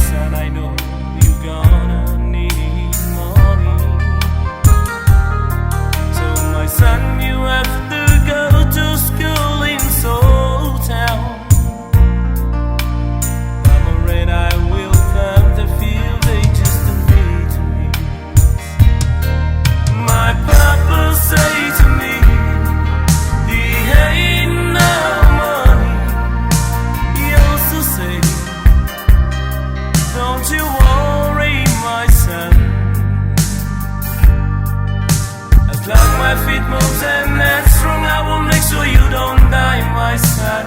son, I know you're gonna need money. So my son, you have to go to school in Seoul Town. Mama and I will plant the field they just made to me. My papa say to me, he ain't no money. He also say, don't you worry, my son. As long my feet moves and that's strong, I will make sure you don't die, my son.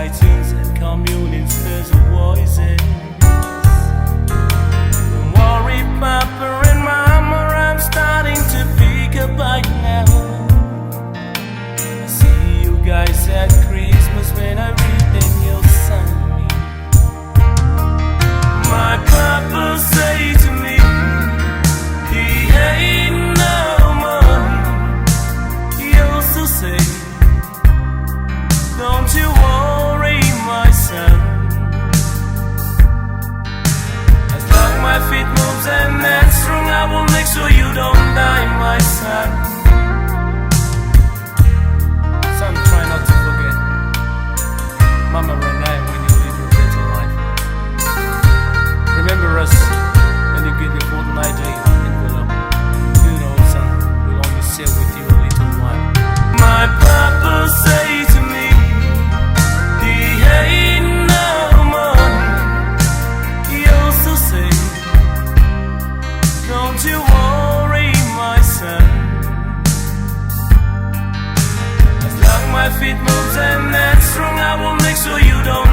iTunes and communing special voices. Don't worry, Papa and Mama, I'm starting to pick up by now. I see you guys at Christmas when I read them you'll send me. My Papa say to me, he ain't no money. He also say, don't you worry, my son. As long my feet moves and that's strong, I will make sure you don't die, my son. Son, try not to forget Mama and I when you live your better life. Remember us when you get your fortnight envelope. You know, son, we'll only share with you a little while. My papa say to me, he ain't no money. He also say, don't you worry, my son. As long my feet moves and that's strong, I will make sure you don't